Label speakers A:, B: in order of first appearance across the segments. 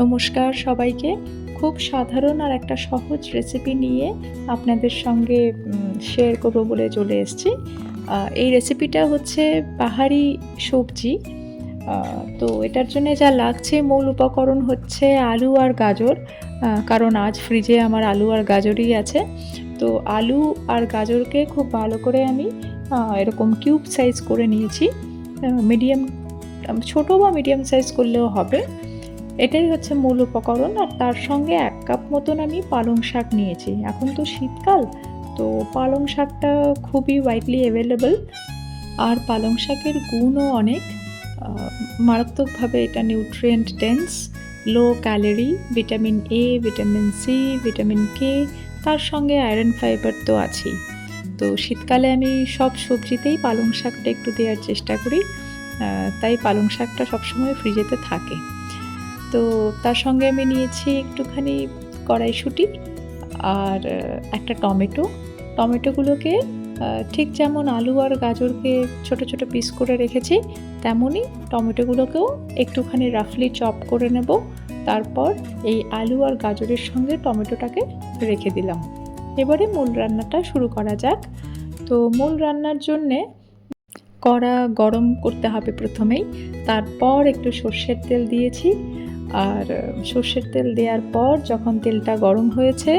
A: নমস্কার সবাইকে। খুব সাধারণ আর একটা সহজ রেসিপি নিয়ে আপনাদের সঙ্গে শেয়ার করব বলে চলে এসেছি। এই রেসিপিটা হচ্ছে পাহাড়ি সবজি। তো এটার জন্যে যা লাগছে মূল উপকরণ হচ্ছে আলু আর গাজর। কারণ আজ ফ্রিজে আমার আলু আর গাজরই আছে। তো আলু আর গাজরকে খুব ভালো করে আমি এরকম কিউব সাইজ করে নিয়েছি। মিডিয়াম ছোটো বা মিডিয়াম সাইজ করলেও হবে। এটাই হচ্ছে মূল উপকরণ। আর তার সঙ্গে ১ কাপ মতন আমি পালং শাক নিয়েছি। এখন তো শীতকাল, তো পালং শাকটা খুবই ওয়াইডলি অ্যাভেলেবল। আর পালং শাকের গুণও অনেক। মারাত্মকভাবে এটা nutrient dense, low calorie, vitamin A, vitamin C, vitamin K, তার সঙ্গে আয়রন ফাইবার তো আছেই। তো শীতকালে আমি সব সবজিতেই পালং শাকটা একটু দেওয়ার চেষ্টা করি। তাই পালং শাকটা সবসময় ফ্রিজেতে থাকে। তো তার সঙ্গে আমি নিয়েছি একটুখানি কড়াইশুঁটি আর একটা টমেটো। টমেটোগুলোকে ঠিক যেমন আলু আর গাজরকে ছোট ছোট পিস করে রেখেছি, তেমনই টমেটোগুলোকেও একটুখানি রাফলি চপ করে নেব। তারপর এই আলু আর গাজরের সঙ্গে টমেটোটাকে রেখে দিলাম। এবারে মূল রান্নাটা শুরু করা যাক। তো মূল রান্নার জন্যে কড়া গরম করতে হবে প্রথমেই। তারপর একটু সর্ষের তেল দিয়েছি। আর সর্ষের তেল দেওয়ার পর যখন তেলটা গরম হয়েছে,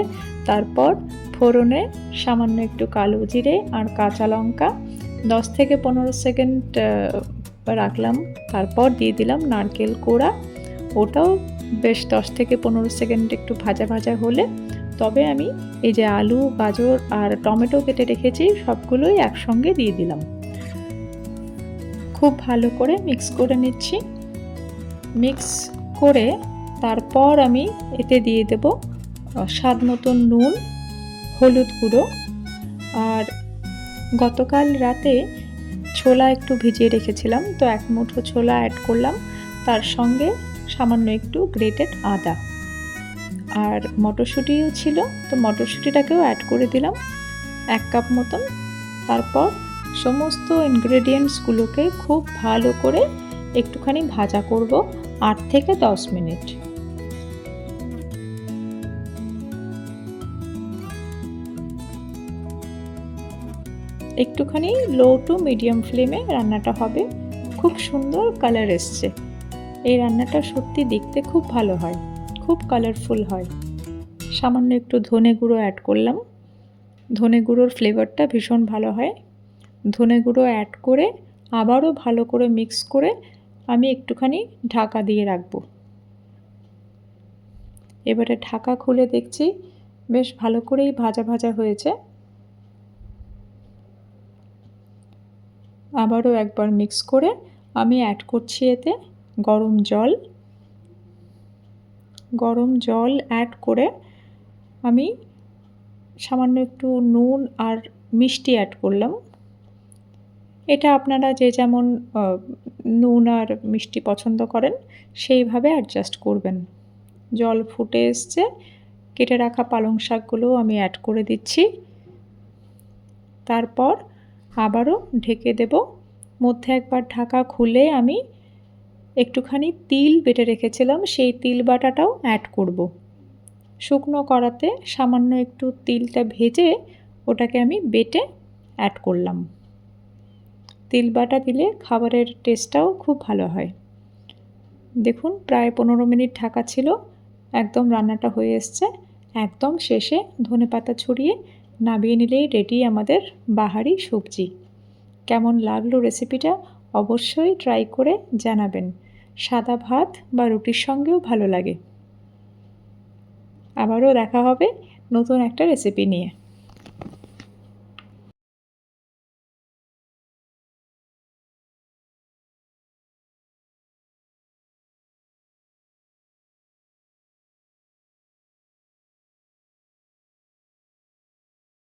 A: তারপর ফোড়নে সামান্য একটু কালো জিরে আর কাঁচা লঙ্কা 10 থেকে 15 সেকেন্ড রাখলাম। তারপর দিয়ে দিলাম নারকেল কোড়া। ওটাও বেশ 10 থেকে 15 সেকেন্ড একটু ভাজা ভাজা হলে তবে আমি এই যে আলু, গাজর আর টমেটো কেটে রেখেছি সবগুলোই একসঙ্গে দিয়ে দিলাম। খুব ভালো করে মিক্স করে নিচ্ছি। মিক্স করে তারপর আমি এতে দিয়ে দেব স্বাদ মতন নুন, হলুদ গুঁড়ো। আর গতকাল রাতে ছোলা একটু ভিজিয়ে রেখেছিলাম, তো 1 মুঠো ছোলা অ্যাড করলাম। তার সঙ্গে সামান্য একটু গ্রেটেড আদা। আর মটরশুঁটিও ছিল, তো মটরশুঁটিটাকেও অ্যাড করে দিলাম 1 কাপ মতন। তারপর সমস্ত ইনগ্রেডিয়েন্টসগুলোকে খুব ভালো করে একটুখানি ভাজা করব 8 থেকে 10 মিনিট। একটুখানি লো টু মিডিয়াম ফ্লেমে রান্নাটা হবে। খুব সুন্দর কালার এসছে। এই রান্নাটা সত্যি দেখতে খুব ভালো হয়, খুব কালারফুল হয়। সামান্য একটু ধনে গুঁড়ো অ্যাড করলাম। ধনে গুঁড়োর ফ্লেভারটা ভীষণ ভালো হয়। ধনে গুঁড়ো অ্যাড করে আবারও ভালো করে মিক্স করে আমি একটুখানি ঢাকা দিয়ে রাখবো। এবারে ঢাকা খুলে দেখছি বেশ ভালো করেই ভাজা ভাজা হয়েছে। আবারও একবার মিক্স করে আমি অ্যাড করছি এতে গরম জল। গরম জল অ্যাড করে আমি সামান্য একটু নুন আর মিষ্টি অ্যাড করলাম। এটা আপনারা যে যেমন নুন আর মিষ্টি পছন্দ করেন সেইভাবে অ্যাডজাস্ট করবেন। জল ফুটে এসছে, কেটে রাখা পালং শাকগুলোও আমি অ্যাড করে দিচ্ছি। তারপর আবারও ঢেকে দেব। মধ্যে একবার ঢাকা খুলে আমি একটুখানি তিল বেটে রেখেছিলাম, সেই তিল বাটাটাও অ্যাড করব। শুকনো কড়াতে সামান্য একটু তিলটা ভেজে ওটাকে আমি বেটে অ্যাড করলাম। তিল বাটা দিলে খাবারের টেস্টটাও খুব ভালো হয়। দেখুন প্রায় 15 মিনিট ঢাকা ছিল, একদম রান্নাটা হয়ে এসছে। একদম শেষে ধনেপাতা ছড়িয়ে নামিয়ে নিলেই রেডি আমাদের বাহারি সবজি। কেমন লাগলো রেসিপিটা অবশ্যই ট্রাই করে জানাবেন। সাদা ভাত বা রুটির সঙ্গেও ভালো লাগে। আবারও দেখা হবে নতুন একটা রেসিপি নিয়ে।